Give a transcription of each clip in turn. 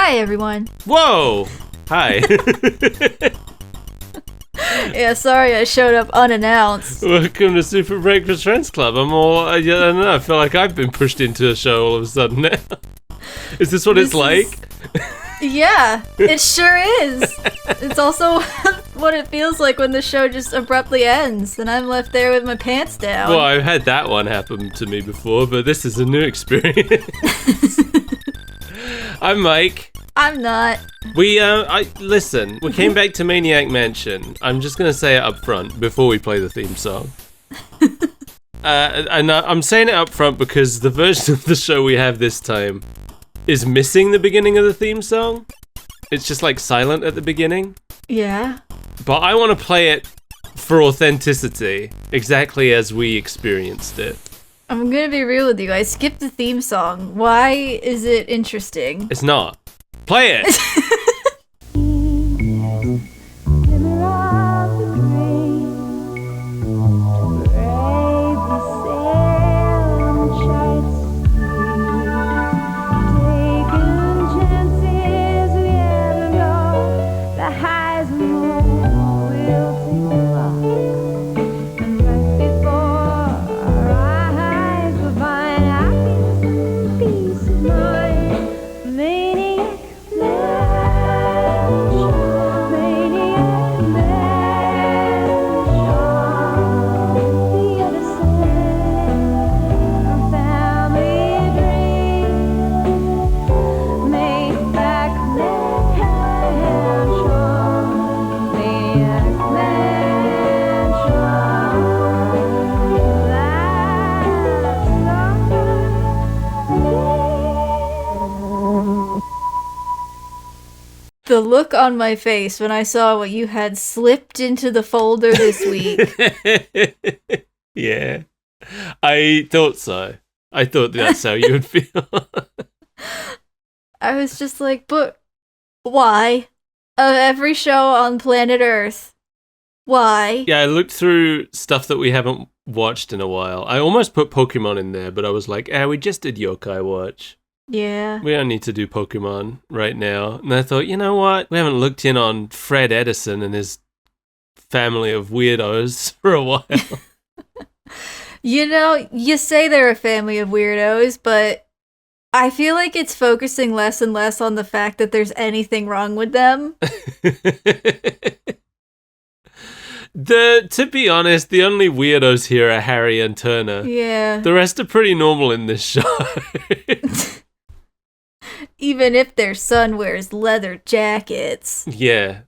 Hi, everyone. Whoa! Hi. Yeah, sorry I showed up unannounced. Welcome to Super Breakfast Friends Club. I'm all, I don't know, I feel like I've been pushed into a show all of a sudden now. Is this what it's like? Yeah, it sure is. It's also what it feels like when the show just abruptly ends and I'm left there with my pants down. Well, I've had that one happen to me before, but this is a new experience. I'm Mike. I'm not. Listen, we came back to Maniac Mansion. I'm just gonna say it up front before we play the theme song. I'm saying it up front because the version of the show we have this time is missing the beginning of the theme song. It's just like silent at the beginning. Yeah. But I want to play it for authenticity, exactly as we experienced it. I'm gonna be real with you. I skipped the theme song. Why is it interesting? It's not. Play it! The look on my face when I saw what you had slipped into the folder this week. Yeah. I thought so. I thought that's how you would feel. I was just like, but why? Of every show on planet Earth, why? Yeah, I looked through stuff that we haven't watched in a while. I almost put Pokemon in there, but I was like, we just did Yokai Watch. Yeah. We don't need to do Pokemon right now. And I thought, you know what? We haven't looked in on Fred Edison and his family of weirdos for a while. You know, you say they're a family of weirdos, but I feel like it's focusing less and less on the fact that there's anything wrong with them. To be honest, the only weirdos here are Harry and Turner. Yeah. The rest are pretty normal in this show. Even if their son wears leather jackets. Yeah.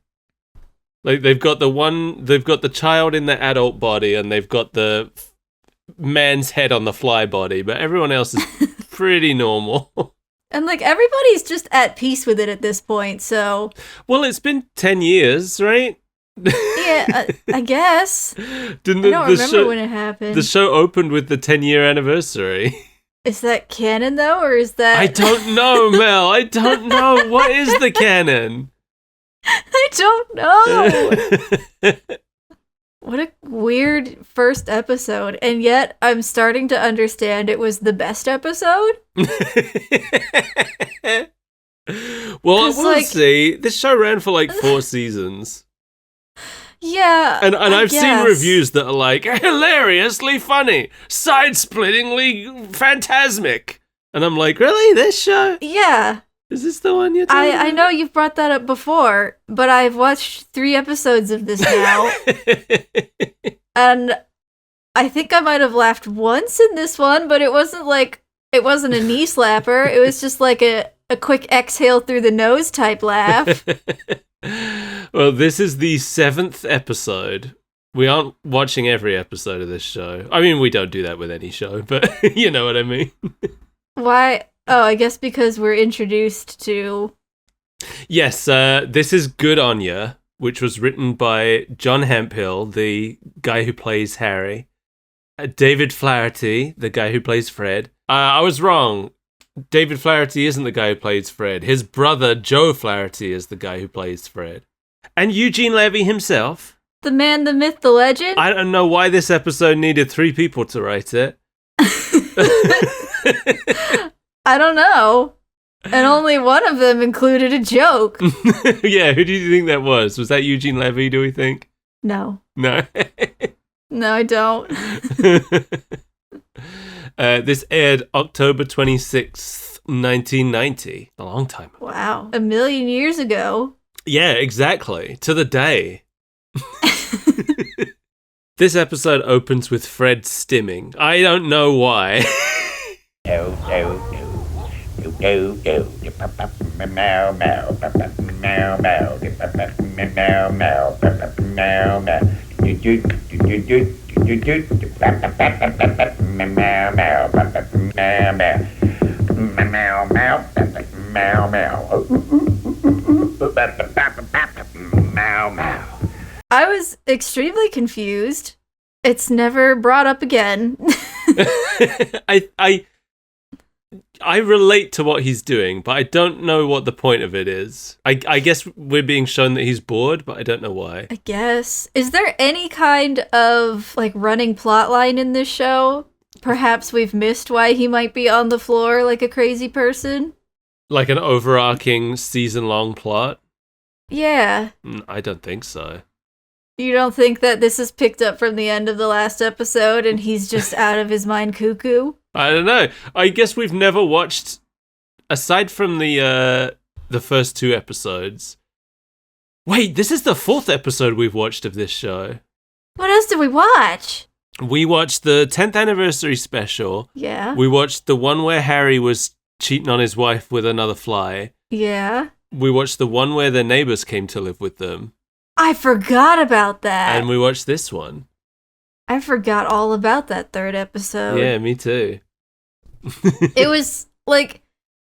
Like they've got the child in the adult body and they've got the man's head on the fly body, but everyone else is pretty normal. And like everybody's just at peace with it at this point, so. Well, it's been 10 years, right? Yeah, I guess. I don't remember when it happened. The show opened with the 10-year anniversary. Is that canon, though, or is that... I don't know, Mel. I don't know. What is the canon? I don't know. What a weird first episode. And yet, I'm starting to understand it was the best episode. Well, we'll see. This show ran for like 4 seasons. Yeah, and I've seen reviews that are like, hilariously funny, side-splittingly phantasmic. And I'm like, really? This show? Yeah. Is this the one you're talking about? I know you've brought that up before, but I've watched 3 episodes of this now. And I think I might have laughed once in this one, but it wasn't a knee slapper. It was just like a quick exhale through the nose type laugh. Well, this is the 7th episode. We aren't watching every episode of this show. I mean, we don't do that with any show, but you know what I mean. Why? Oh, I guess because we're introduced to... Yes, this is Good On Ya, which was written by John Hemphill, the guy who plays Harry. David Flaherty, the guy who plays Fred. I was wrong. David Flaherty isn't the guy who plays Fred. His brother, Joe Flaherty, is the guy who plays Fred. And Eugene Levy himself. The man, the myth, the legend? I don't know why this episode needed 3 people to write it. I don't know. And only one of them included a joke. Yeah, who do you think that was? Was that Eugene Levy, do we think? No. No. No, I don't. This aired October 26th, 1990. A long time ago. Wow. 1,000,000 years ago. Yeah, exactly. To the day. This episode opens with Fred stimming. I don't know why. I was extremely confused. It's never brought up again. I relate to what he's doing, but I don't know what the point of it is. I guess we're being shown that he's bored, but I don't know why. I guess. Is there any kind of, like, running plot line in this show? Perhaps we've missed why he might be on the floor like a crazy person? Like an overarching season-long plot? Yeah. I don't think so. You don't think that this is picked up from the end of the last episode and he's just out of his mind cuckoo? I don't know. I guess we've never watched, aside from the first 2 episodes. Wait, this is the 4th episode we've watched of this show. What else did we watch? We watched the 10th anniversary special. Yeah. We watched the one where Harry was cheating on his wife with another fly. Yeah. We watched the one where their neighbors came to live with them. I forgot about that. And we watched this one. I forgot all about that 3rd episode. Yeah, me too. It was, like,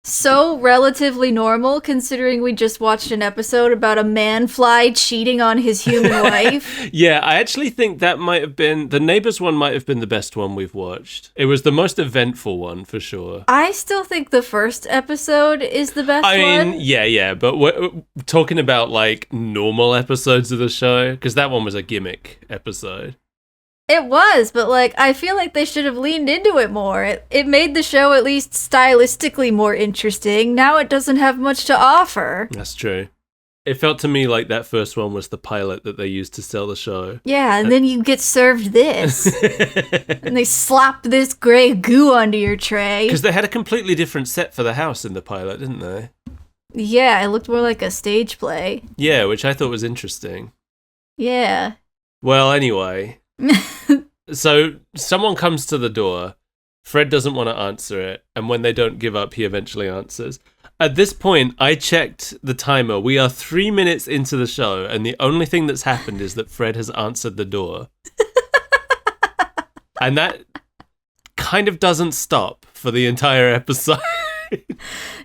so relatively normal considering we just watched an episode about a man fly cheating on his human wife. Yeah, I actually think that might have been, the neighbors one might have been the best one we've watched. It was the most eventful one, for sure. I still think the first episode is the best one. I mean, yeah, but we're talking about, like, normal episodes of the show, because that one was a gimmick episode. It was, but, like, I feel like they should have leaned into it more. It made the show at least stylistically more interesting. Now it doesn't have much to offer. That's true. It felt to me like that first one was the pilot that they used to sell the show. Yeah, and then you get served this. And they slop this gray goo onto your tray. Because they had a completely different set for the house in the pilot, didn't they? Yeah, it looked more like a stage play. Yeah, which I thought was interesting. Yeah. Well, anyway... So someone comes to the door. Fred doesn't want to answer it, and when they don't give up, he eventually answers. At this point, I checked the timer. We are 3 minutes into the show, and the only thing that's happened is that Fred has answered the door. And that kind of doesn't stop for the entire episode.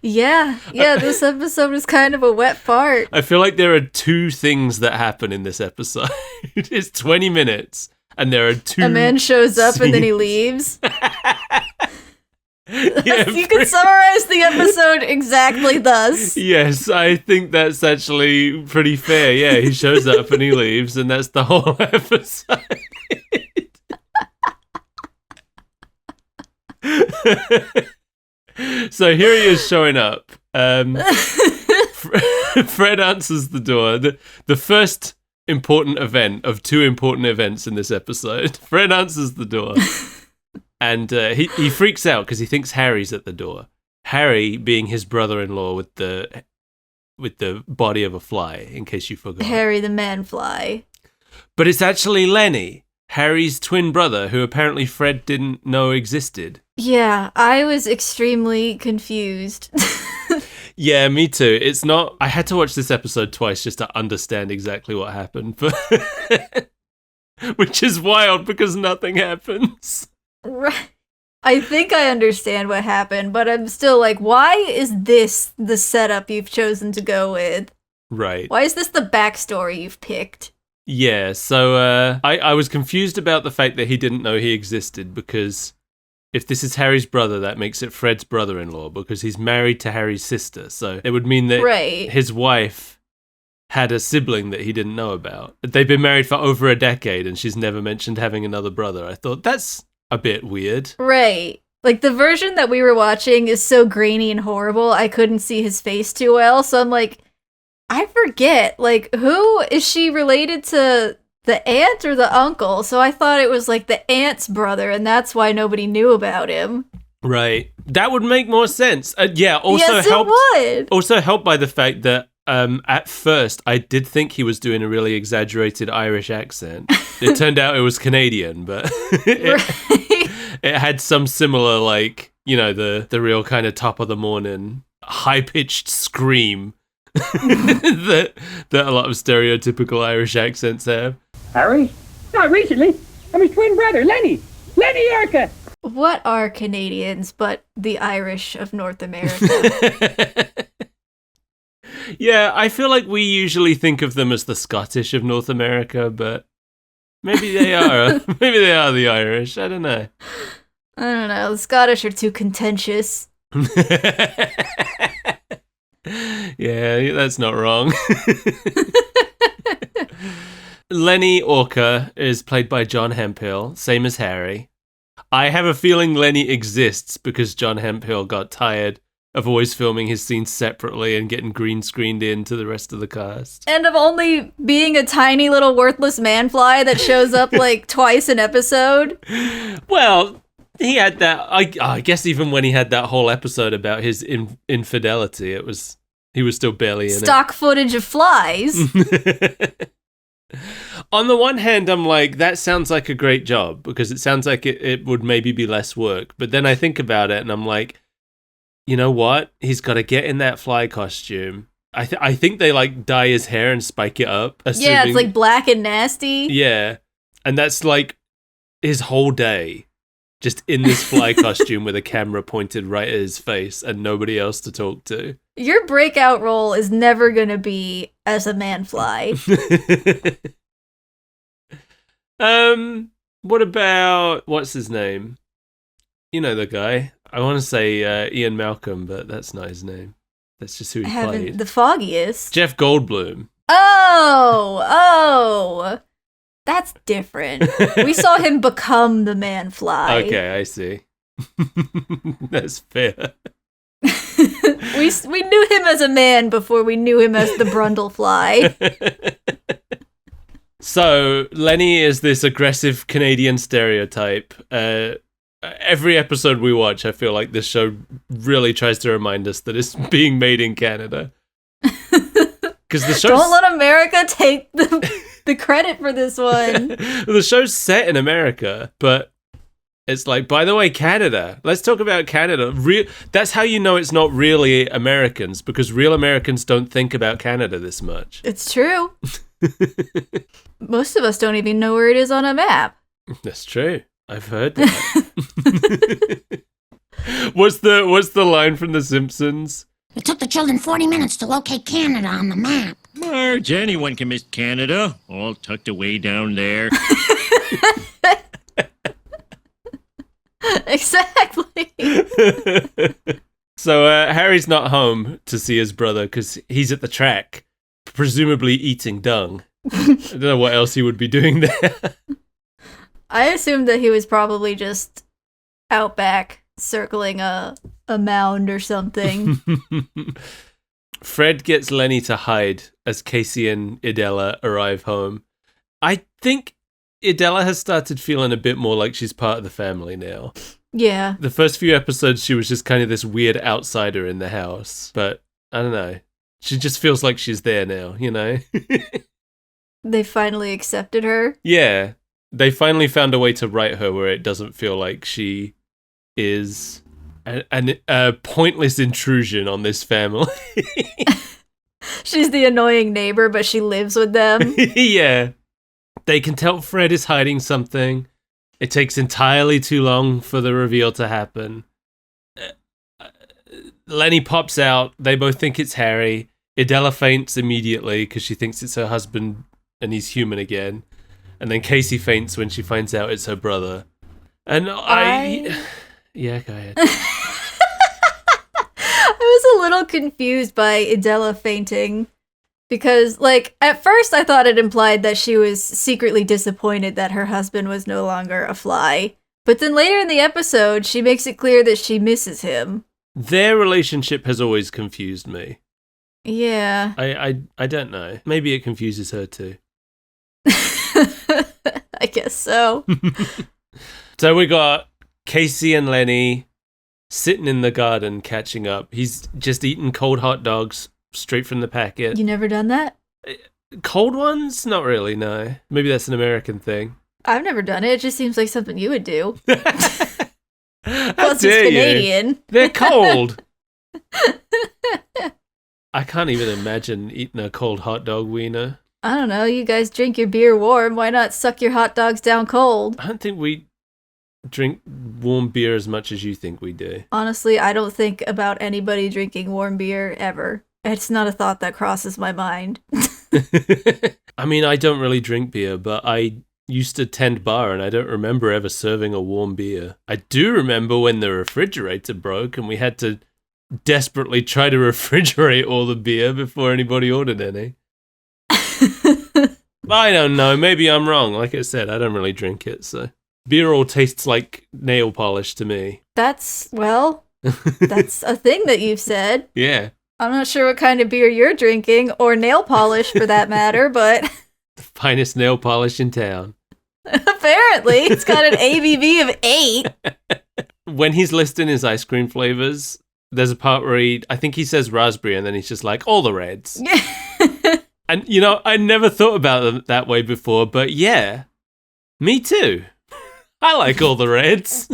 Yeah, this episode is kind of a wet fart. I feel like there are 2 things that happen in this episode. It's 20 minutes. And there are 2 A man shows up scenes. and then he leaves. Yeah, you can summarize the episode exactly thus. Yes, I think that's actually pretty fair. Yeah, he shows up and he leaves, and that's the whole episode. So here he is showing up. Fred answers the door. The first important event of 2 important events in this episode. Fred answers the door. And he freaks out because he thinks Harry's at the door. Harry being his brother-in-law with the body of a fly, in case you forgot. Harry the man fly. But it's actually Lenny, Harry's twin brother, who apparently Fred didn't know existed. Yeah, I was extremely confused. Yeah, me too. It's not... I had to watch this episode twice just to understand exactly what happened. But which is wild because nothing happens. Right. I think I understand what happened, but I'm still like, why is this the setup you've chosen to go with? Right. Why is this the backstory you've picked? Yeah, so I was confused about the fact that he didn't know he existed, because if this is Harry's brother, that makes it Fred's brother-in-law, because he's married to Harry's sister. So it would mean that his wife had a sibling that he didn't know about. They've been married for over a decade, and she's never mentioned having another brother. I thought, that's a bit weird. Right. Like, the version that we were watching is so grainy and horrible, I couldn't see his face too well, so I'm like, I forget, like, who is she related to, the aunt or the uncle? So I thought it was, like, the aunt's brother, and that's why nobody knew about him. Right. That would make more sense. Yes, it would. Also helped by the fact that at first I did think he was doing a really exaggerated Irish accent. It turned out it was Canadian, but it had some similar, like, you know, the real kind of top of the morning high-pitched scream that a lot of stereotypical Irish accents have. Harry? Not recently. I'm his twin brother, Lenny. Lenny Yorka. What are Canadians but the Irish of North America? Yeah, I feel like we usually think of them as the Scottish of North America, but maybe they are. Maybe they are the Irish. I don't know. I don't know. The Scottish are too contentious. Yeah, that's not wrong. Lenny Orca is played by John Hemphill, same as Harry. I have a feeling Lenny exists because John Hemphill got tired of always filming his scenes separately and getting green screened into the rest of the cast. And of only being a tiny little worthless man-fly that shows up like twice an episode. Well, he had that, I guess even when he had that whole episode about his infidelity, he was still barely in Stock footage of flies. On the one hand, I'm like, that sounds like a great job because it sounds like it would maybe be less work. But then I think about it and I'm like, you know what? He's got to get in that fly costume. I think they like dye his hair and spike it up. Yeah, it's like black and nasty. Yeah. And that's like his whole day. Just in this fly costume with a camera pointed right at his face and nobody else to talk to. Your breakout role is never going to be as a man-fly. What about, what's his name? You know the guy. I want to say Ian Malcolm, but that's not his name. That's just who he played. The foggiest. Jeff Goldblum. Oh! That's different. We saw him become the man-fly. Okay, I see. That's fair. We knew him as a man before we knew him as the Brundlefly. So, Lenny is this aggressive Canadian stereotype. Every episode we watch, I feel like this show really tries to remind us that it's being made in Canada. Because the show Don't let America take the credit for this one. The show's set in America, but it's like, by the way, Canada. Let's talk about Canada. That's how you know it's not really Americans, because real Americans don't think about Canada this much. It's true. Most of us don't even know where it is on a map. That's true. I've heard that. What's the line from The Simpsons? It took the children 40 minutes to locate Canada on the map. Marge, anyone can miss Canada, all tucked away down there. Exactly. So Harry's not home to see his brother because he's at the track, presumably eating dung. I don't know what else he would be doing there. I assumed that he was probably just out back circling a mound or something. Fred gets Lenny to hide as Casey and Idella arrive home. I think Idella has started feeling a bit more like she's part of the family now. Yeah. The first few episodes, she was just kind of this weird outsider in the house. But I don't know. She just feels like she's there now, you know? They finally accepted her. Yeah. They finally found a way to write her where it doesn't feel like she is a pointless intrusion on this family. She's the annoying neighbor, but she lives with them. Yeah. They can tell Fred is hiding something. It takes entirely too long for the reveal to happen. Lenny pops out. They both think it's Harry. Idella faints immediately because she thinks it's her husband and he's human again. And then Casey faints when she finds out it's her brother. And Yeah, go ahead. I was a little confused by Idella fainting. Because, like, at first I thought it implied that she was secretly disappointed that her husband was no longer a fly. But then later in the episode, she makes it clear that she misses him. Their relationship has always confused me. Yeah. I don't know. Maybe it confuses her too. I guess so. So we got Casey and Lenny sitting in the garden catching up. He's just eating cold hot dogs straight from the packet. You never done that? Cold ones? Not really, no. Maybe that's an American thing. I've never done it. It just seems like something you would do. How Plus, dare it's you? Canadian. They're cold. I can't even imagine eating a cold hot dog wiener. I don't know. You guys drink your beer warm. Why not suck your hot dogs down cold? I don't think we drink warm beer as much as you think we do. Honestly, I don't think about anybody drinking warm beer ever. It's not a thought that crosses my mind. I mean, I don't really drink beer, but I used to tend bar and I don't remember ever serving a warm beer. I do remember when the refrigerator broke and we had to desperately try to refrigerate all the beer before anybody ordered any. I don't know. Maybe I'm wrong. Like I said, I don't really drink it, so beer all tastes like nail polish to me. That's a thing that you've said. Yeah. I'm not sure what kind of beer you're drinking, or nail polish for that matter, but The finest nail polish in town. apparently it's got an ABV of 8. When he's listing his ice cream flavors, there's a part where I think he says raspberry and then he's just like, all the reds. And, you know, I never thought about them that way before, but yeah, me too. I like all the reds.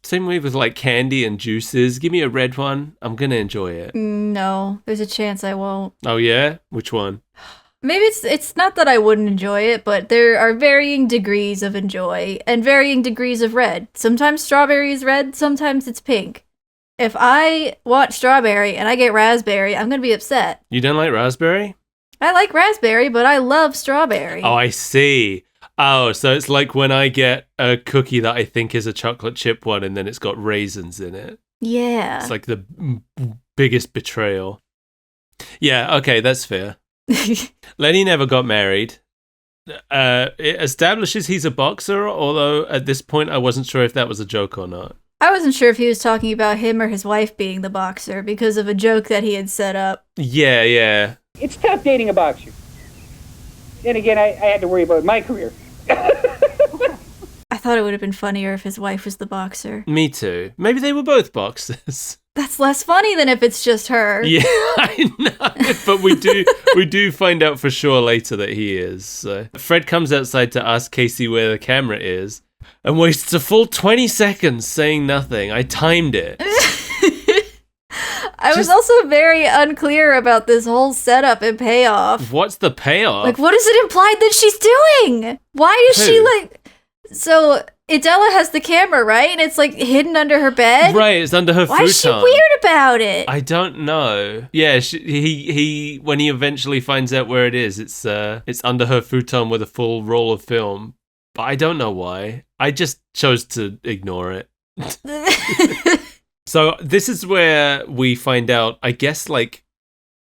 Same way with like candy and juices. Give me a red one. I'm going to enjoy it. No, there's a chance I won't. Oh, yeah? Which one? Maybe it's not that I wouldn't enjoy it, but there are varying degrees of enjoy and varying degrees of red. Sometimes strawberry is red, sometimes it's pink. If I want strawberry and I get raspberry, I'm going to be upset. You don't like raspberry? I like raspberry, but I love strawberry. Oh, I see. Oh, so it's like when I get a cookie that I think is a chocolate chip one and then it's got raisins in it. Yeah. It's like the biggest betrayal. Yeah, okay, that's fair. Lenny never got married. It establishes he's a boxer, although at this point I wasn't sure if that was a joke or not. I wasn't sure if he was talking about him or his wife being the boxer because of a joke that he had set up. Yeah. It's tough dating a boxer. Then again, I had to worry about my career. I thought it would have been funnier if his wife was the boxer. Me too. Maybe they were both boxers. That's less funny than if it's just her. Yeah, I know. But we do find out for sure later that he is. So. Fred comes outside to ask Casey where the camera is and wastes a full 20 seconds saying nothing. I timed it. I was also very unclear about this whole setup and payoff. What's the payoff? Like, what is it implied that she's doing? Why is she like... So, Idella has the camera, right? And it's like hidden under her bed? Right, it's under her futon. Why is she weird about it? I don't know. Yeah, he when he eventually finds out where it is, it's under her futon with a full roll of film. But I don't know why. I just chose to ignore it. So this is where we find out, I guess, like,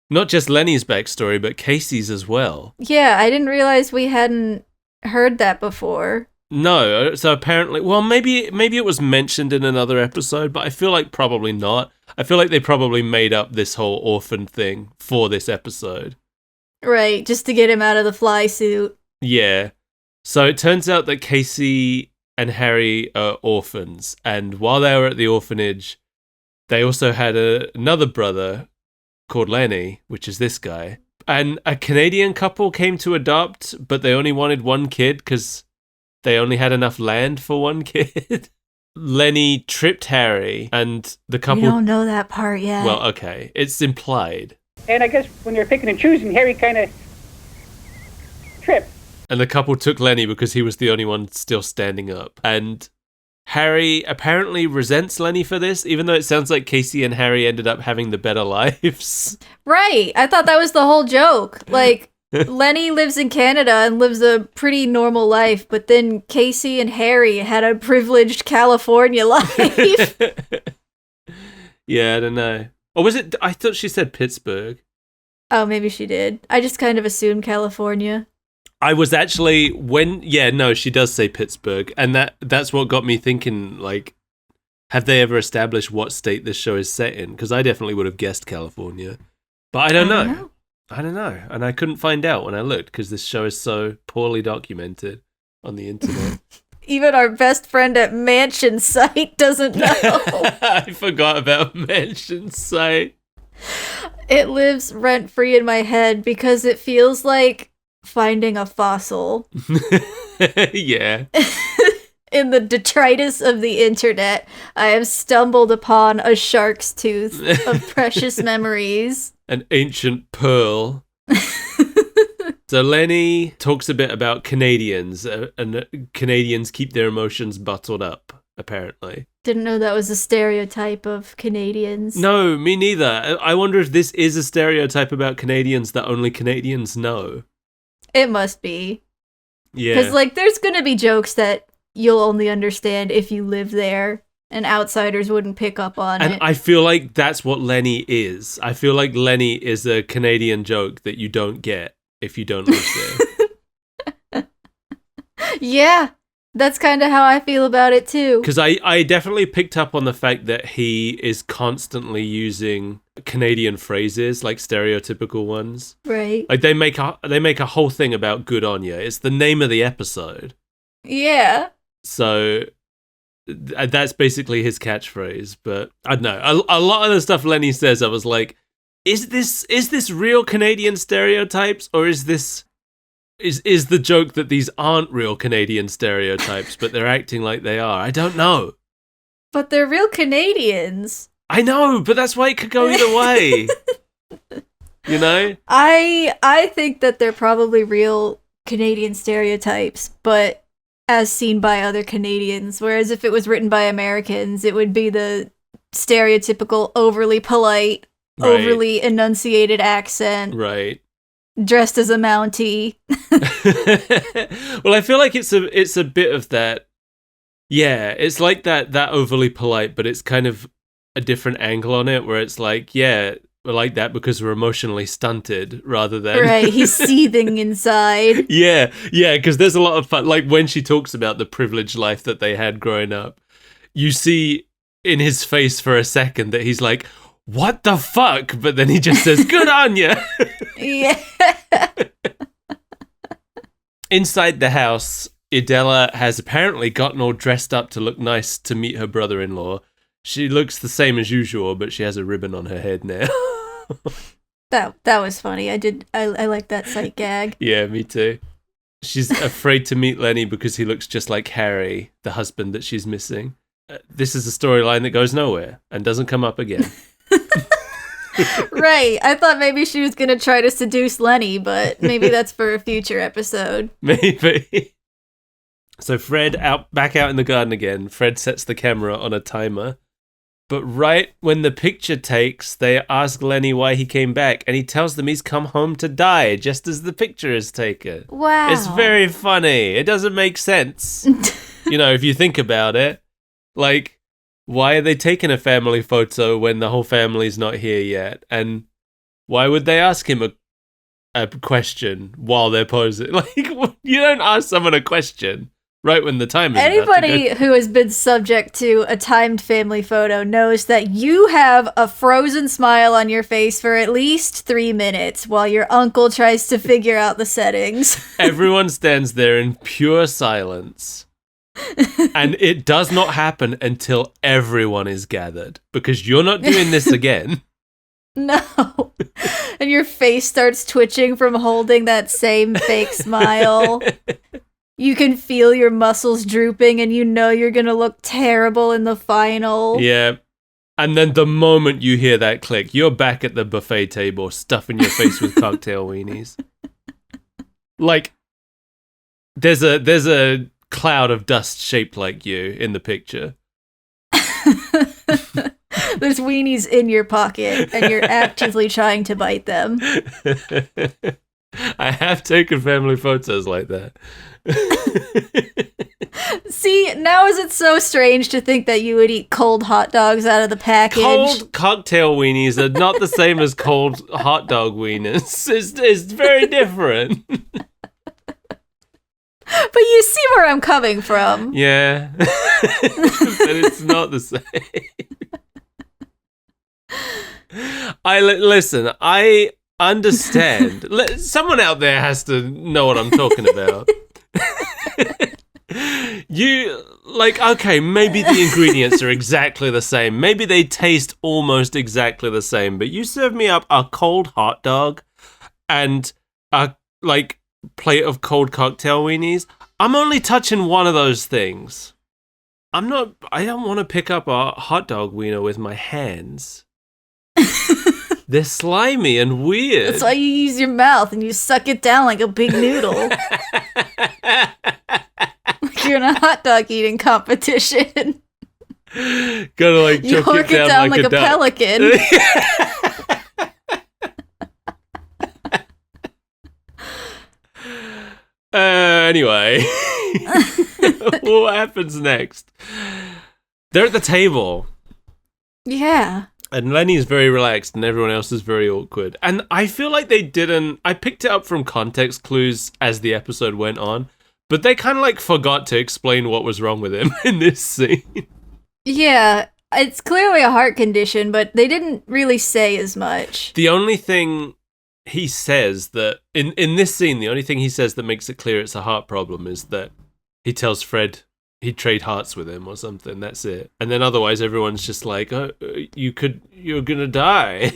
not just Lenny's backstory, but Casey's as well. Yeah, I didn't realize we hadn't heard that before. No, so apparently, well, maybe it was mentioned in another episode, but I feel like probably not. I feel like they probably made up this whole orphan thing for this episode. Right, just to get him out of the fly suit. Yeah. So it turns out that Casey and Harry are orphans, and while they were at the orphanage, they also had another brother called Lenny, which is this guy. And a Canadian couple came to adopt, but they only wanted one kid because they only had enough land for one kid. Lenny tripped Harry, and the couple... We don't know that part yet. Well, okay. It's implied. And I guess when they're picking and choosing, Harry kind of tripped. And the couple took Lenny because he was the only one still standing up. And Harry apparently resents Lenny for this, even though it sounds like Casey and Harry ended up having the better lives. Right. I thought that was the whole joke. Like, Lenny lives in Canada and lives a pretty normal life, but then Casey and Harry had a privileged California life. Yeah, I don't know. Or was it... I thought she said Pittsburgh. Oh, maybe she did. I just kind of assumed California. I was actually she does say Pittsburgh, and that's what got me thinking, like, have they ever established what state this show is set in? Because I definitely would have guessed California, but I don't know. And I couldn't find out when I looked because this show is so poorly documented on the internet. Even our best friend at Mansion Site doesn't know. I forgot about Mansion Site. It lives rent-free in my head because it feels like finding a fossil. Yeah. In the detritus of the internet, I have stumbled upon a shark's tooth of precious memories. An ancient pearl. So Lenny talks a bit about Canadians, and Canadians keep their emotions bottled up, apparently. Didn't know that was a stereotype of Canadians. No, me neither. I wonder if this is a stereotype about Canadians that only Canadians know. It must be. Yeah. Because, like, there's going to be jokes that you'll only understand if you live there, and outsiders wouldn't pick up on it. And I feel like that's what Lenny is. I feel like Lenny is a Canadian joke that you don't get if you don't live there. Yeah, that's kind of how I feel about it too. Because I definitely picked up on the fact that he is constantly using Canadian phrases, like stereotypical ones. Right. Like they make a whole thing about "good on ya." It's the name of the episode. Yeah. So that's basically his catchphrase. But I don't know. A lot of the stuff Lenny says, I was like, is this real Canadian stereotypes, or is this is the joke that these aren't real Canadian stereotypes, but they're acting like they are? I don't know. But they're real Canadians. I know, but that's why it could go either way. You know? I think that they're probably real Canadian stereotypes, but as seen by other Canadians. Whereas if it was written by Americans, it would be the stereotypical overly polite, Right. overly enunciated accent, Right. dressed as a Mountie. Well, I feel like it's a bit of that. Yeah, it's like that overly polite, but it's kind of a different angle on it, where it's like, yeah, we're like that because we're emotionally stunted, rather than Right, he's seething inside. Yeah, because there's a lot of fun. Like when she talks about the privileged life that they had growing up, you see in his face for a second that he's like, what the fuck? But then he just says, good on ya. Yeah. Inside the house, Idella has apparently gotten all dressed up to look nice to meet her brother-in-law. She looks the same as usual, but she has a ribbon on her head now. That was funny. I like that sight gag. Yeah, me too. She's afraid to meet Lenny because he looks just like Harry, the husband that she's missing. This is a storyline that goes nowhere and doesn't come up again. Right. I thought maybe she was going to try to seduce Lenny, but maybe that's for a future episode. Maybe. So Fred back out in the garden again. Fred sets the camera on a timer. But right when the picture takes, they ask Lenny why he came back, and he tells them he's come home to die just as the picture is taken. Wow. It's very funny. It doesn't make sense. You know, if you think about it. Like, why are they taking a family photo when the whole family's not here yet? And why would they ask him a question while they're posing? Like, you don't ask someone a question right when the time is Anybody who has been subject to a timed family photo knows that you have a frozen smile on your face for at least 3 minutes while your uncle tries to figure out the settings. Everyone stands there in pure silence. And it does not happen until everyone is gathered, because you're not doing this again. No. And your face starts twitching from holding that same fake smile. You can feel your muscles drooping, and you know you're going to look terrible in the final. Yeah. And then the moment you hear that click, you're back at the buffet table, stuffing your face with cocktail weenies. Like, there's a cloud of dust shaped like you in the picture. There's weenies in your pocket, and you're actively trying to bite them. I have taken family photos like that. See, now is it so strange to think that you would eat cold hot dogs out of the package? Cold cocktail weenies are not the same as cold hot dog wieners. It's very different. But you see where I'm coming from. Yeah. But it's not the same. Listen, I understand. Someone out there has to know what I'm talking about. Okay, maybe the ingredients are exactly the same. Maybe they taste almost exactly the same, but you serve me up a cold hot dog and a, plate of cold cocktail weenies. I'm only touching one of those things. I don't want to pick up a hot dog wiener with my hands. They're slimy and weird. That's why you use your mouth and you suck it down like a big noodle. Like you're in a hot dog eating competition. Gotta you choke hork it down like a pelican. Anyway, what happens next? They're at the table. Yeah. And Lenny's very relaxed and everyone else is very awkward. And I feel like I picked it up from context clues as the episode went on, but they kind of forgot to explain what was wrong with him in this scene. Yeah, it's clearly a heart condition, but they didn't really say as much. The only thing he says that, in this scene, the only thing he says that makes it clear it's a heart problem is that he tells Fred he'd trade hearts with him or something. That's it. And then otherwise everyone's just like, oh, you're gonna die.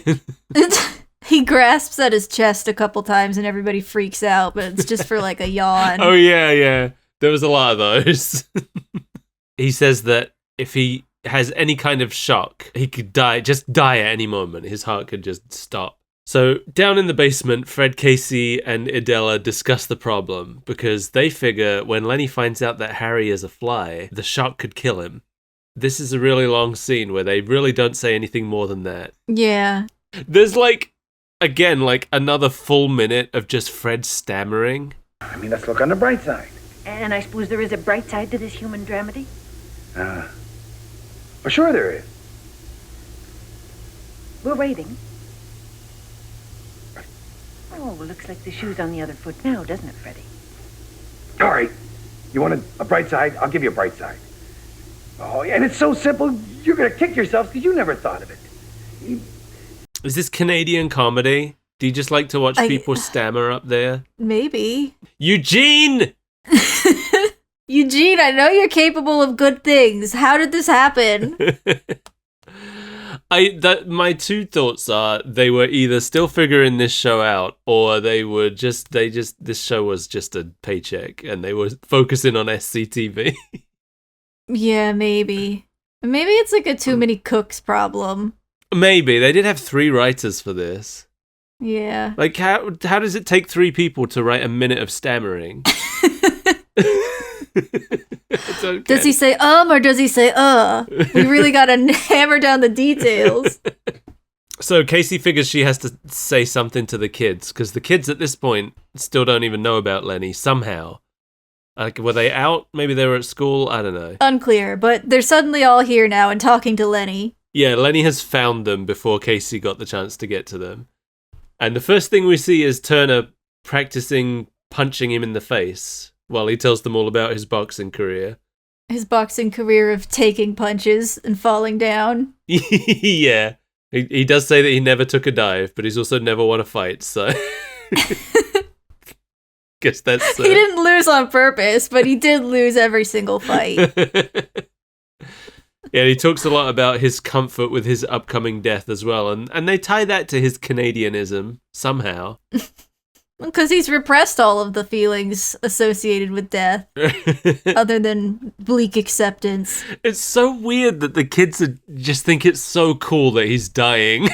He grasps at his chest a couple times and everybody freaks out, but it's just for a yawn. Oh yeah. There was a lot of those. He says that if he has any kind of shock, he could die at any moment. His heart could just stop. So down in the basement, Fred, Casey, and Idella discuss the problem because they figure when Lenny finds out that Harry is a fly, the shock could kill him. This is a really long scene where they really don't say anything more than that. Yeah. There's another full minute of just Fred stammering. I mean, let's look on the bright side. And I suppose there is a bright side to this human dramedy? Well, sure there is. We're waiting. Oh, well, looks like the shoe's on the other foot now, doesn't it, Freddie? All right. You want a bright side? I'll give you a bright side. Oh, yeah, and it's so simple, you're going to kick yourself because you never thought of it. Is this Canadian comedy? Do you just like to watch people stammer up there? Maybe. Eugene! Eugene, I know you're capable of good things. How did this happen? My two thoughts are they were either still figuring this show out or this show was just a paycheck and they were focusing on SCTV. Yeah, maybe. Maybe it's a too many cooks problem. Maybe. They did have 3 writers for this. Yeah. How does it take 3 people to write a minute of stammering? Okay. Does he say or does he say We really gotta hammer down the details. So Casey figures she has to say something to the kids because the kids at this point still don't even know about Lenny somehow. Were they out? Maybe they were at school? I don't know. Unclear, but they're suddenly all here now and talking to Lenny. Yeah, Lenny has found them before Casey got the chance to get to them. And the first thing we see is Turner practicing punching him in the face while he tells them all about his boxing career. His boxing career of taking punches and falling down. Yeah. He does say that he never took a dive, but he's also never won a fight, so... Guess that's... He didn't lose on purpose, but he did lose every single fight. Yeah, he talks a lot about his comfort with his upcoming death as well, and they tie that to his Canadianism, somehow. Because he's repressed all of the feelings associated with death, other than bleak acceptance. It's so weird that the kids just think it's so cool that he's dying.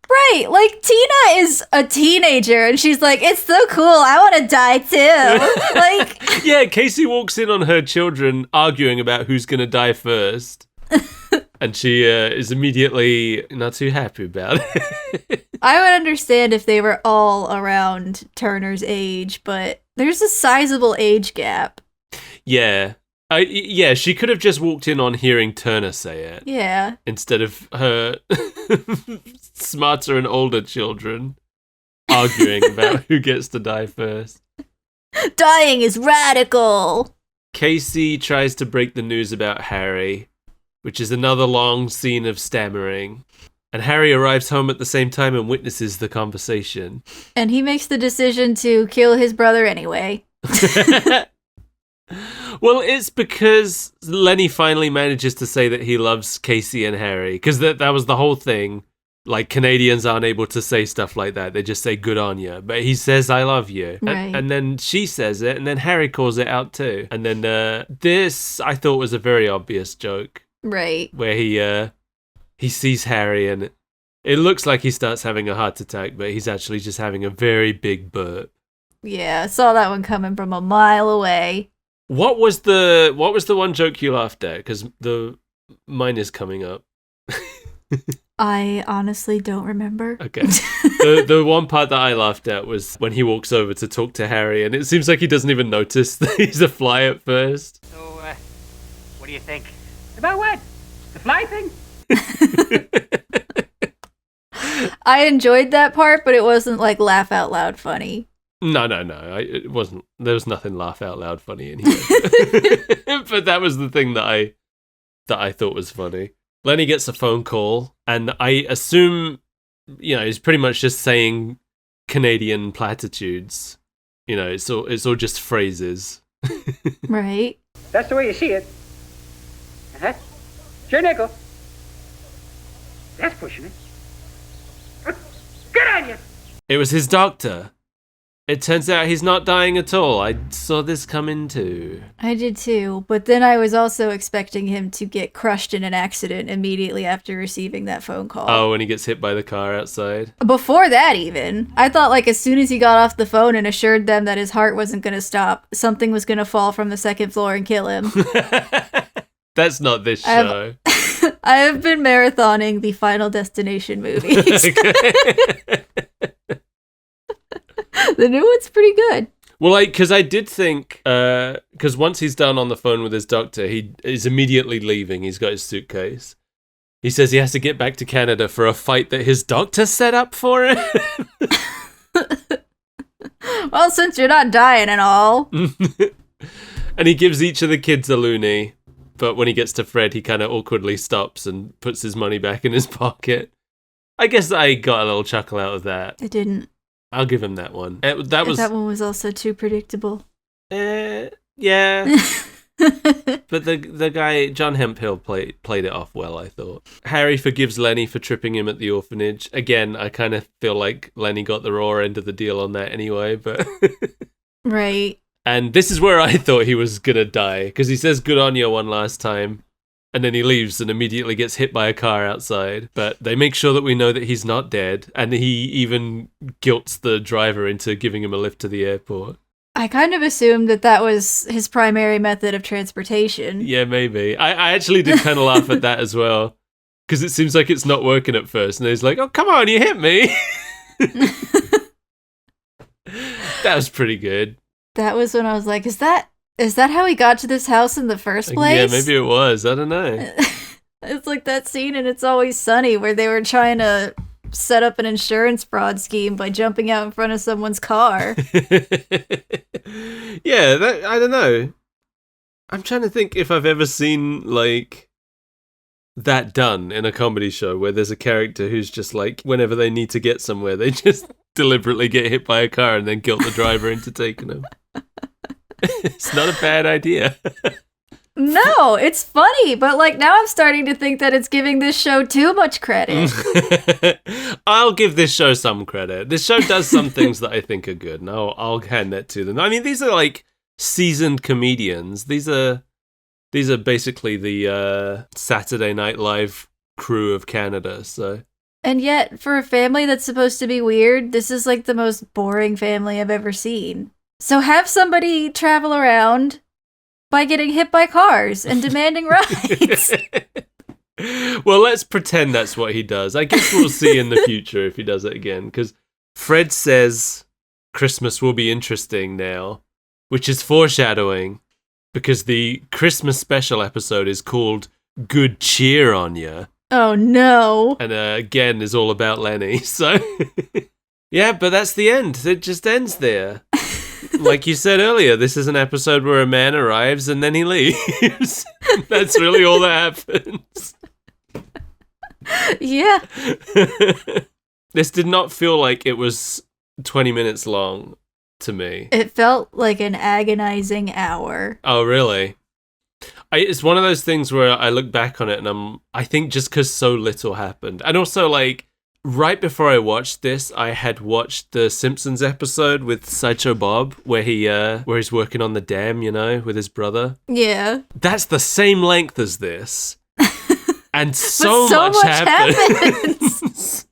Right, Tina is a teenager, and she's like, it's so cool, I want to die too. Yeah, Casey walks in on her children arguing about who's going to die first. And she is immediately not too happy about it. I would understand if they were all around Turner's age, but there's a sizable age gap. Yeah. Yeah, she could have just walked in on hearing Turner say it. Yeah. Instead of her smarter and older children arguing about who gets to die first. Dying is radical. Casey tries to break the news about Harry, which is another long scene of stammering. And Harry arrives home at the same time and witnesses the conversation. And he makes the decision to kill his brother anyway. Well, it's because Lenny finally manages to say that he loves Casey and Harry, because that was the whole thing. Like, Canadians aren't able to say stuff like that. They just say, good on you. But he says, I love you. Right. And then she says it, and then Harry calls it out too. And then this, I thought, was a very obvious joke. Right. Where he sees Harry, and it looks like he starts having a heart attack, but he's actually just having a very big burp. Yeah, I saw that one coming from a mile away. What was the one joke you laughed at? Because mine is coming up. I honestly don't remember. Okay. The one part that I laughed at was when he walks over to talk to Harry, and it seems like he doesn't even notice that he's a fly at first. So, what do you think? About what? The fly thing? I enjoyed that part, but it wasn't like laugh out loud funny. No. It wasn't. There was nothing laugh out loud funny in here. But that was the thing that I thought was funny. Lenny gets a phone call, and I assume, he's pretty much just saying Canadian platitudes. It's all just phrases. Right. That's the way you see it. Uh-huh. Sure, nickel. That's pushing it. Good on you. It was his doctor. It turns out he's not dying at all. I saw this coming too. I did too, but then I was also expecting him to get crushed in an accident immediately after receiving that phone call. Oh, when he gets hit by the car outside? Before that even. I thought like as soon as he got off the phone and assured them that his heart wasn't going to stop, something was going to fall from the second floor and kill him. That's not this show. I have been marathoning the Final Destination movies. The new one's pretty good. Well, because I did think, because once he's done on the phone with his doctor, he is immediately leaving. He's got his suitcase. He says he has to get back to Canada for a fight that his doctor set up for him. Well, since you're not dying and all. And he gives each of the kids a loonie. But when he gets to Fred, he kind of awkwardly stops and puts his money back in his pocket. I guess I got a little chuckle out of that. I didn't. I'll give him that one. That one was also too predictable. Yeah. But the guy, John Hemphill, played it off well, I thought. Harry forgives Lenny for tripping him at the orphanage. Again, I kind of feel like Lenny got the raw end of the deal on that anyway, but... Right. And this is where I thought he was gonna die, because he says good on you one last time, and then he leaves and immediately gets hit by a car outside. But they make sure that we know that he's not dead, and he even guilts the driver into giving him a lift to the airport. I kind of assumed that was his primary method of transportation. Yeah, maybe. I actually did kind of laugh at that as well, because it seems like it's not working at first, and he's like, oh, come on, you hit me! That was pretty good. That was when I was like, is that how he got to this house in the first place? Yeah, maybe it was. I don't know. It's like that scene in It's Always Sunny where they were trying to set up an insurance fraud scheme by jumping out in front of someone's car. Yeah, I don't know. I'm trying to think if I've ever seen, like, that done in a comedy show where there's a character who's just like, whenever they need to get somewhere, they just deliberately get hit by a car and then guilt the driver into taking them. It's not a bad idea. No, it's funny, but like now I'm starting to think that it's giving this show too much credit. I'll give this show some credit. This show does some things that I think are good, and I'll hand that to them. I mean, these are like seasoned comedians. These are basically the Saturday Night Live crew of Canada, so... And yet, for a family that's supposed to be weird, this is like the most boring family I've ever seen. So have somebody travel around by getting hit by cars and demanding rides. Well, let's pretend that's what he does. I guess we'll see in the future if he does it again, because Fred says Christmas will be interesting now, which is foreshadowing, because the Christmas special episode is called Good Cheer on Ya. Oh no. And again is all about Lenny, so... Yeah, but that's the end. It just ends there. Like you said earlier, this is an episode where a man arrives and then he leaves. That's really all that happens. Yeah. This did not feel like it was 20 minutes long to me. It felt like an agonizing hour. Oh, really? It's one of those things where I look back on it and I think just because so little happened. And also, like, right before I watched this, I had watched the Simpsons episode with Sideshow Bob where he's working on the dam, you know, with his brother. Yeah. That's the same length as this. And so much much happens.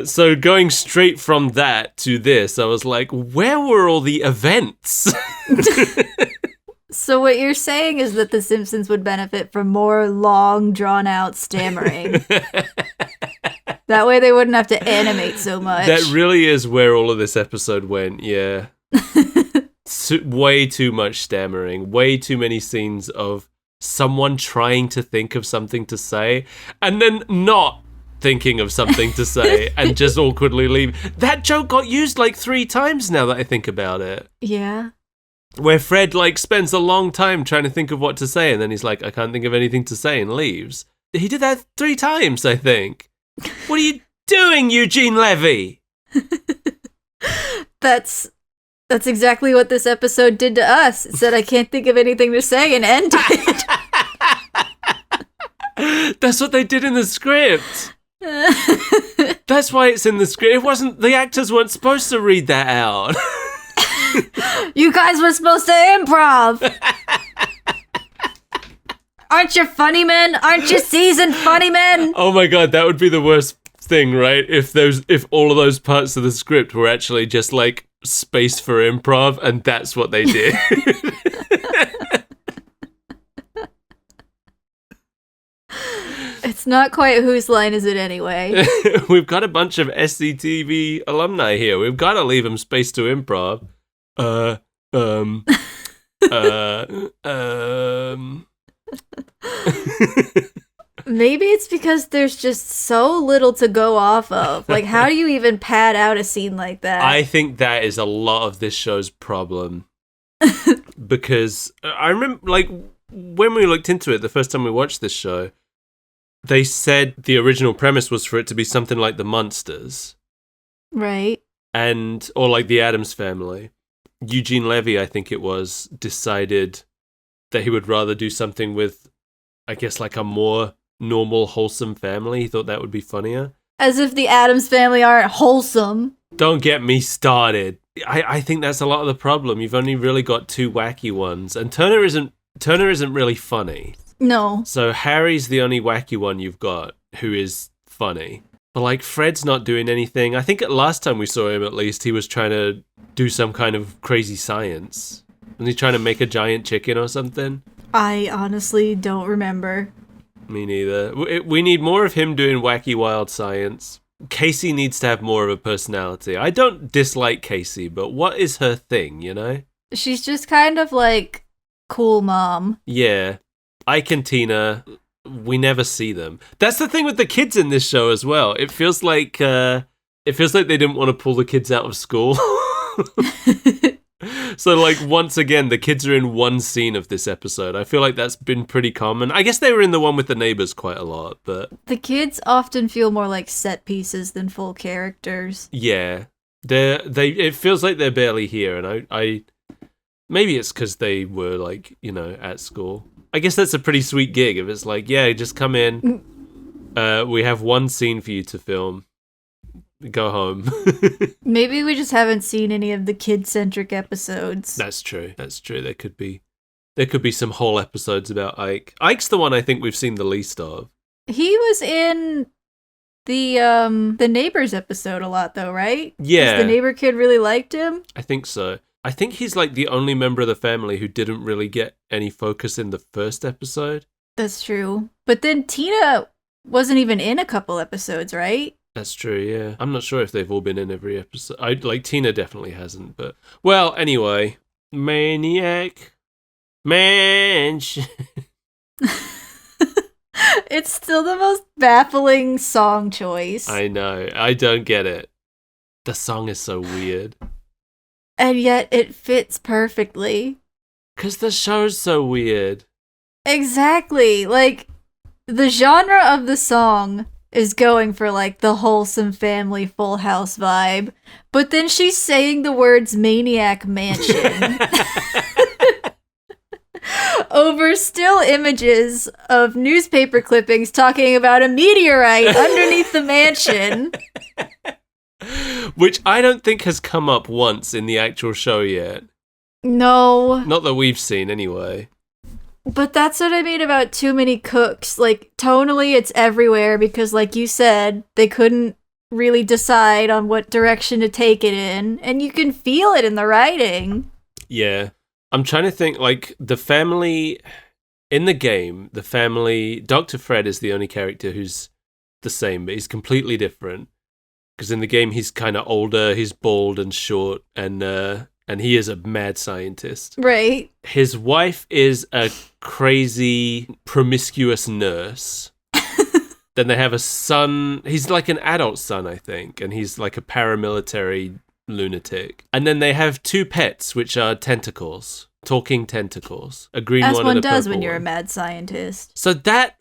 So going straight from that to this, I was like, where were all the events? So what you're saying is that The Simpsons would benefit from more long, drawn-out stammering. That way they wouldn't have to animate so much. That really is where all of this episode went, yeah. Way too much stammering, way too many scenes of someone trying to think of something to say, and then not thinking of something to say, and just awkwardly leave. That joke got used like 3 times now that I think about it. Yeah. Where Fred, like, spends a long time trying to think of what to say, and then he's like, I can't think of anything to say, and leaves. He did that 3 times, I think. What are you doing, Eugene Levy? That's exactly what this episode did to us. It said, I can't think of anything to say, and ended. That's what they did in the script. That's why it's in the script. It wasn't, the actors weren't supposed to read that out. You guys were supposed to improv. Aren't you funny men? Aren't you seasoned funny men? Oh my god, that would be the worst thing, right? If all of those parts of the script were actually just like space for improv, and that's what they did. It's not quite whose line is it anyway. We've got a bunch of SCTV alumni here. We've got to leave them space to improv. Maybe it's because there's just so little to go off of. Like, how do you even pad out a scene like that? I think that is a lot of this show's problem. Because I remember, like, when we looked into it the first time we watched this show, they said the original premise was for it to be something like the Munsters. Right. Or like the Addams Family. Eugene Levy, I think it was, decided that he would rather do something with, I guess, like a more normal, wholesome family. He thought that would be funnier. As if the Addams Family aren't wholesome. Don't get me started. I think that's a lot of the problem. You've only really got 2 wacky ones, and Turner isn't really funny. No. So Harry's the only wacky one you've got who is funny. But like Fred's not doing anything. I think last time we saw him, at least, he was trying to do some kind of crazy science. Was he trying to make a giant chicken or something? I honestly don't remember. Me neither. We need more of him doing wacky wild science. Casey needs to have more of a personality. I don't dislike Casey, but what is her thing, you know? She's just kind of like cool mom. Yeah. Ike and Tina, we never see them. That's the thing with the kids in this show as well. It feels like they didn't want to pull the kids out of school. So, like, once again, the kids are in one scene of this episode. I feel like that's been pretty common. I guess they were in the one with the neighbors quite a lot, but... The kids often feel more like set pieces than full characters. Yeah. It feels like they're barely here, and I maybe it's because they were, like, you know, at school. I guess that's a pretty sweet gig if it's like, yeah, just come in. We have one scene for you to film. Go home. Maybe we just haven't seen any of the kid-centric episodes. That's true. There could be some whole episodes about Ike. Ike's the one I think we've seen the least of. He was in the Neighbors episode a lot, though, right? Yeah. 'Cause the neighbor kid really liked him. I think so. I think he's like the only member of the family who didn't really get any focus in the first episode. That's true. But then Tina wasn't even in a couple episodes, right? That's true, yeah. I'm not sure if they've all been in every episode. Tina definitely hasn't, but... Well, anyway. Maniac. Mansion. It's still the most baffling song choice. I know. I don't get it. The song is so weird. And yet it fits perfectly. Because the show's so weird. Exactly. Like, the genre of the song is going for, like, the wholesome family Full House vibe. But then she's saying the words Maniac Mansion over still images of newspaper clippings talking about a meteorite underneath the mansion. Which I don't think has come up once in the actual show yet. No. Not that we've seen, anyway. But that's what I mean about Too Many Cooks. Like, tonally, it's everywhere because, like you said, they couldn't really decide on what direction to take it in, and you can feel it in the writing. Yeah. I'm trying to think, like, the family... In the game, the family... Dr. Fred is the only character who's the same, but he's completely different. Because in the game, he's kind of older, he's bald and short, and he is a mad scientist. Right. His wife is a crazy, promiscuous nurse. Then they have a son. He's like an adult son, I think, and he's like a paramilitary lunatic. And then they have 2 pets, which are tentacles, talking tentacles. A green As one one and a does purple when you're a one. mad scientist. So that...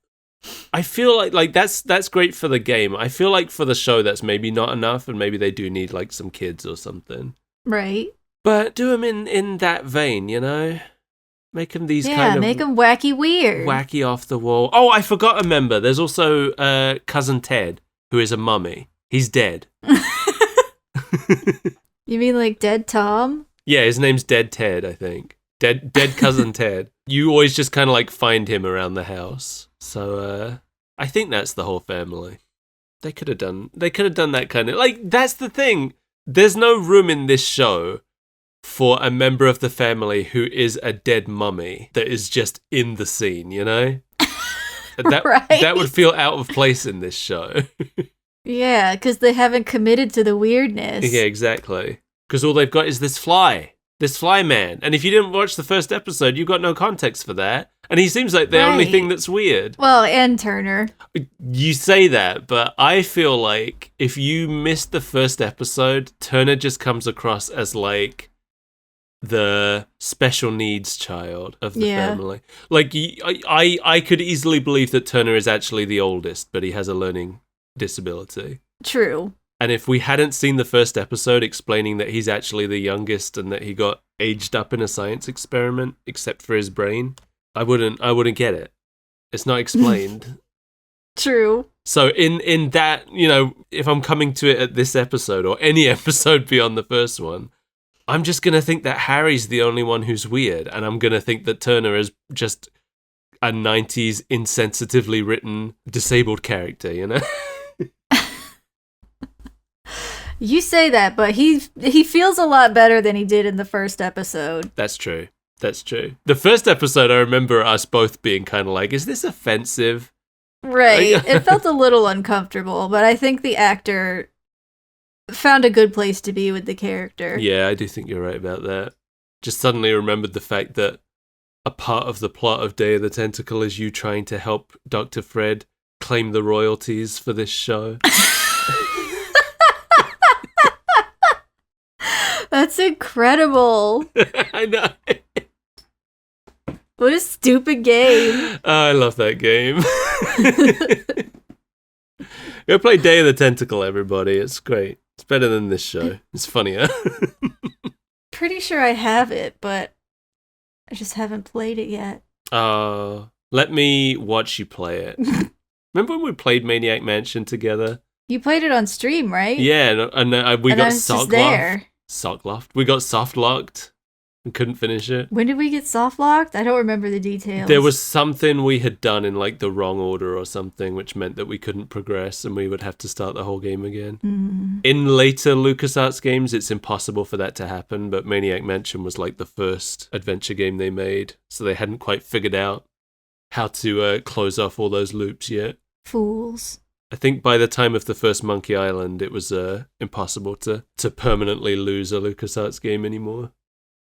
I feel like that's great for the game. I feel like for the show that's maybe not enough, and maybe they do need like some kids or something. Right. But do them in that vein, you know? Make them these kind of... make them wacky weird. wacky off the wall. Oh, I forgot a member. There's also Cousin Ted, who is a mummy. He's dead. You mean like Dead Tom? Yeah, his name's Dead Ted, I think. Dead Cousin Ted. You always just kind of like find him around the house. So I think that's the whole family. They could have done that kind of... Like, that's the thing. There's no room in this show for a member of the family who is a dead mummy that is just in the scene, you know? That would feel out of place in this show. Yeah, because they haven't committed to the weirdness. Yeah, exactly. Because all they've got is this fly man. And if you didn't watch the first episode, you got no context for that. And he seems like the only thing that's weird. Well, and Turner. You say that, but I feel like if you missed the first episode, Turner just comes across as like the special needs child of the family. Like, I could easily believe that Turner is actually the oldest, but he has a learning disability. True. And if we hadn't seen the first episode explaining that he's actually the youngest and that he got aged up in a science experiment, except for his brain, I wouldn't get it. It's not explained. True. So in that, you know, if I'm coming to it at this episode or any episode beyond the first one, I'm just going to think that Harry's the only one who's weird, and I'm going to think that Turner is just a 90s insensitively written disabled character, you know? You say that, but he feels a lot better than he did in the first episode. That's true. The first episode, I remember us both being kind of like, is this offensive? Right. It felt a little uncomfortable, but I think the actor found a good place to be with the character. Yeah, I do think you're right about that. Just suddenly remembered the fact that a part of the plot of Day of the Tentacle is you trying to help Dr. Fred claim the royalties for this show. That's incredible. I know. What a stupid game. Oh, I love that game. Go play Day of the Tentacle, everybody. It's great. It's better than this show. It's funnier. Pretty sure I have it, but I just haven't played it yet. Let me watch you play it. Remember when we played Maniac Mansion together? You played it on stream, right? Yeah, and we got soft there. locked. We got soft locked and couldn't finish it. When did we get soft locked? I don't remember the details. There was something we had done in like the wrong order or something, which meant that we couldn't progress and we would have to start the whole game again. Mm. In later LucasArts games, it's impossible for that to happen, but Maniac Mansion was like the first adventure game they made, so they hadn't quite figured out how to close off all those loops yet. Fools. I think by the time of the first Monkey Island, it was impossible to permanently lose a LucasArts game anymore.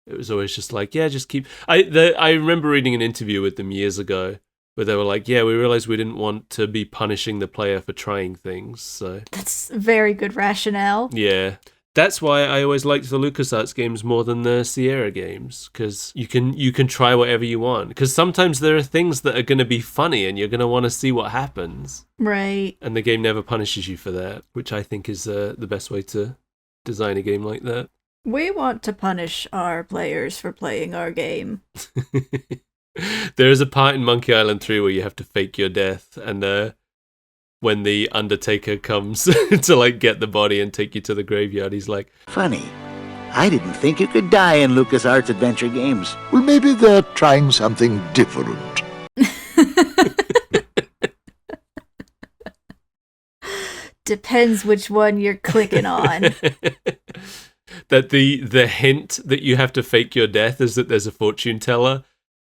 It was always just like, yeah, just keep... I remember reading an interview with them years ago where they were like, yeah, we realized we didn't want to be punishing the player for trying things, so... That's very good rationale. Yeah. That's why I always liked the LucasArts games more than the Sierra games, because you can try whatever you want. Because sometimes there are things that are going to be funny and you're going to want to see what happens. Right. And the game never punishes you for that, which I think is the best way to design a game like that. We want to punish our players for playing our game. There is a part in Monkey Island 3 where you have to fake your death, and when the Undertaker comes to like get the body and take you to the graveyard, he's like, Funny. I didn't think you could die in LucasArts adventure games. Well, maybe they're trying something different. Depends which one you're clicking on. That the hint that you have to fake your death is that there's a fortune teller,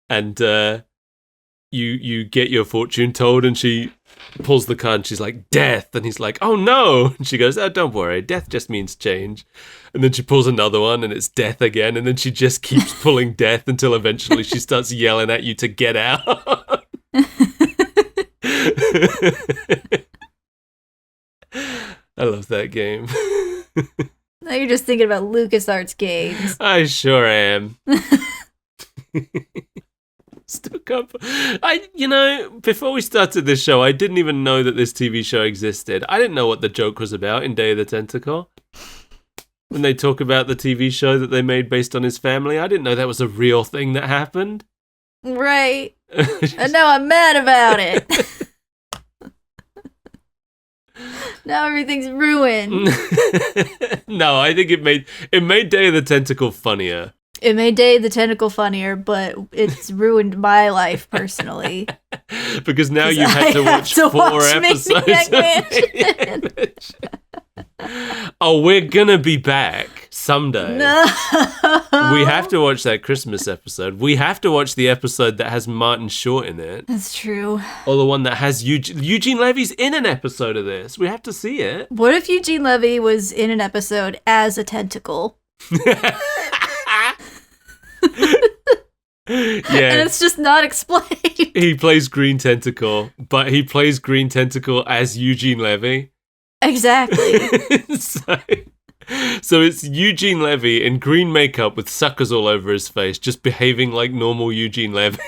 and you get your fortune told, and she pulls the card and she's like, death, and he's like, oh no, and she goes, oh, don't worry, death just means change. And then she pulls another one and it's death again, and then she just keeps pulling death until eventually she starts yelling at you to get out. I love that game. Now you're just thinking about LucasArts games. I sure am. Still can't. Before we started this show, I didn't even know that this TV show existed. I didn't know what the joke was about in Day of the Tentacle. When they talk about the TV show that they made based on his family, I didn't know that was a real thing that happened. Right. And now I'm mad about it. Now everything's ruined. No, I think it made Day of the Tentacle funnier. It made Day of the Tentacle funnier, but it's ruined my life personally. Because now you've had to watch 4 episodes Maniac of Mansion. Oh, we're gonna be back someday. No. We have to watch that Christmas episode. We have to watch the episode that has Martin Short in it. That's true. Or the one that has Eugene Levy's in an episode of this. We have to see it. What if Eugene Levy was in an episode as a tentacle? Yeah. And it's just not explained. He plays Green Tentacle, but he plays Green Tentacle as Eugene Levy. Exactly. So it's Eugene Levy in green makeup with suckers all over his face, just behaving like normal Eugene Levy.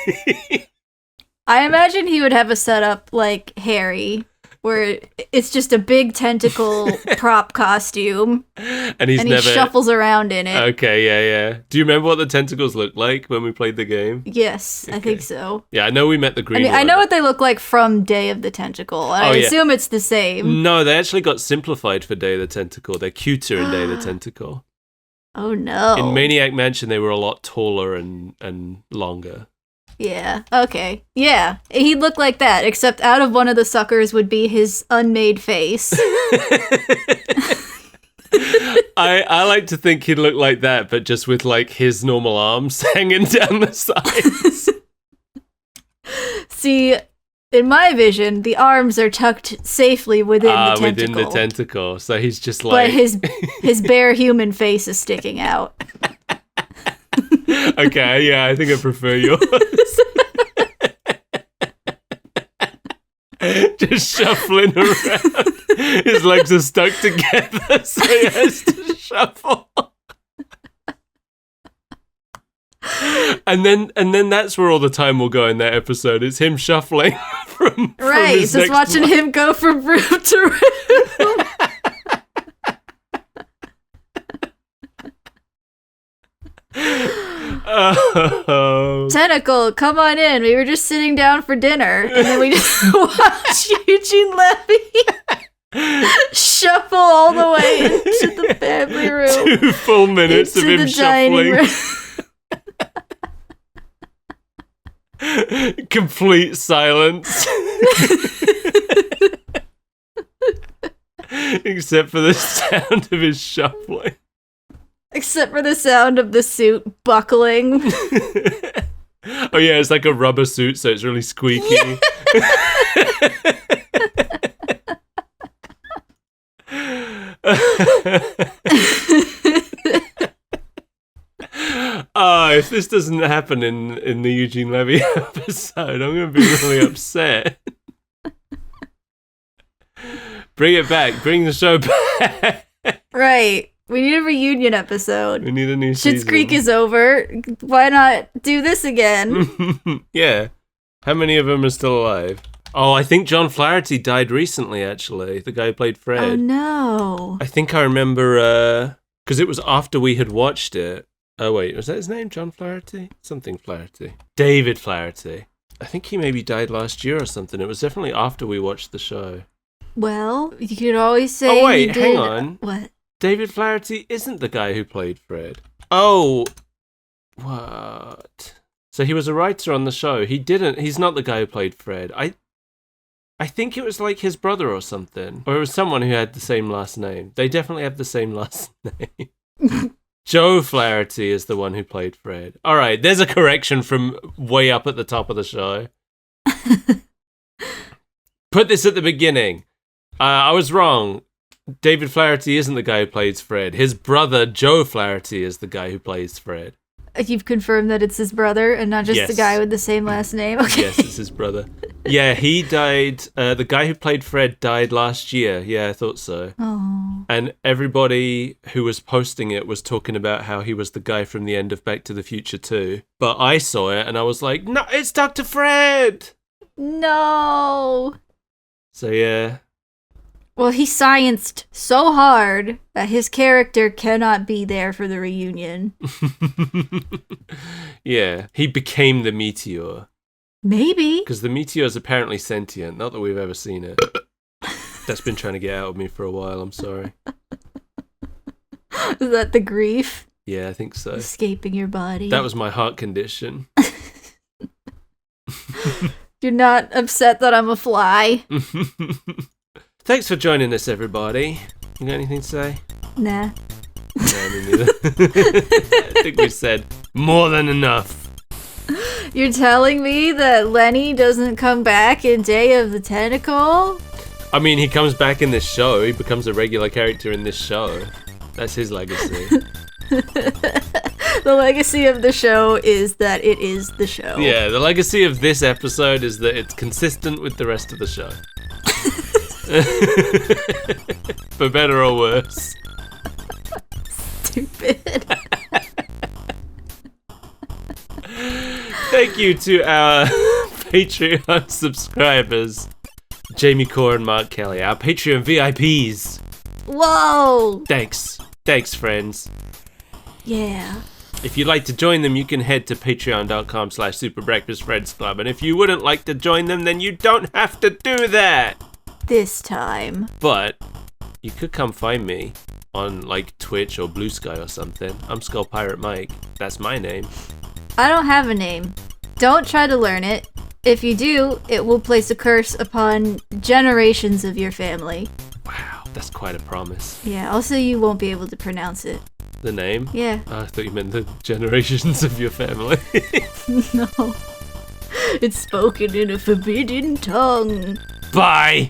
I imagine he would have a setup like Harry, where it's just a big tentacle prop costume, and he shuffles around in it. Okay, yeah. Do you remember what the tentacles looked like when we played the game? Yes, okay. I think so. Yeah, I know we met the green one. I know what they look like from Day of the Tentacle. I assume it's the same. No, they actually got simplified for Day of the Tentacle. They're cuter in Day of the Tentacle. Oh no. In Maniac Mansion, they were a lot taller and longer. Yeah, okay. Yeah, he'd look like that, except out of one of the suckers would be his unmade face. I like to think he'd look like that, but just with like his normal arms hanging down the sides. See, in my vision, the arms are tucked safely within the tentacle. Within the tentacle, so he's just like... But his bare human face is sticking out. Okay, yeah, I think I prefer yours. Just shuffling around. His legs are stuck together, so he has to shuffle. And then that's where all the time will go in that episode. It's him shuffling from his just watching him go from room to room. Oh. Tentacle, come on in. We were just sitting down for dinner, and then we just watched Eugene Levy shuffle all the way into the family room. 2 full minutes of him shuffling. Complete silence. Except for the sound of his shuffling. Except for the sound of the suit buckling. Oh yeah, it's like a rubber suit, so it's really squeaky. Oh, if this doesn't happen in the Eugene Levy episode, I'm going to be really upset. Bring it back. Bring the show back. Right. We need a reunion episode. We need a new Schitt's season. Creek is over. Why not do this again? Yeah. How many of them are still alive? Oh, I think John Flaherty died recently, actually. The guy who played Fred. Oh, no. I think I remember, because it was after we had watched it. Oh, wait, was that his name? John Flaherty? Something Flaherty. David Flaherty. I think he maybe died last year or something. It was definitely after we watched the show. Well, you could always say. Oh, wait, he hang did... on. What? David Flaherty isn't the guy who played Fred. Oh, what? So he was a writer on the show. He's not the guy who played Fred. I think it was like his brother or something. Or it was someone who had the same last name. They definitely have the same last name. Joe Flaherty is the one who played Fred. All right, there's a correction from way up at the top of the show. Put this at the beginning. I was wrong. David Flaherty isn't the guy who plays Fred. His brother, Joe Flaherty, is the guy who plays Fred. You've confirmed that it's his brother and not just the guy with the same last name? Okay. Yes, it's his brother. Yeah, he died. The guy who played Fred died last year. Yeah, I thought so. Oh. And everybody who was posting it was talking about how he was the guy from the end of Back to the Future 2. But I saw it and I was like, no, it's Dr. Fred! No! So yeah. Well, he scienced so hard that his character cannot be there for the reunion. Yeah, he became the meteor. Maybe. Because the meteor is apparently sentient. Not that we've ever seen it. That's been trying to get out of me for a while, I'm sorry. Is that the grief? Yeah, I think so. Escaping your body. That was my heart condition. You're not upset that I'm a fly? Thanks for joining us, everybody. You got anything to say? Nah. No, me neither. I think we said more than enough. You're telling me that Lenny doesn't come back in Day of the Tentacle? I mean, he comes back in this show. He becomes a regular character in this show. That's his legacy. The legacy of the show is that it is the show. Yeah, the legacy of this episode is that it's consistent with the rest of the show. For better or worse. Stupid. Thank you to our Patreon subscribers, Jamie Core and Mark Kelly, our Patreon VIPs. Whoa! Thanks, friends. Yeah. If you'd like to join them, you can head to patreon.com/SuperBreakfastFriendsClub. And if you wouldn't like to join them, then you don't have to do that. This time. But you could come find me on like Twitch or Blue Sky or something. I'm Skull Pirate Mike. That's my name. I don't have a name. Don't try to learn it. If you do, it will place a curse upon generations of your family. Wow, that's quite a promise. Yeah, also you won't be able to pronounce it. The name? Yeah. Oh, I thought you meant the generations of your family. No. It's spoken in a forbidden tongue. Bye!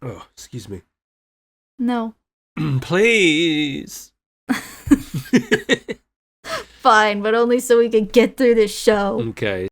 Oh, excuse me. No. Please. Fine, but only so we can get through this show. Okay.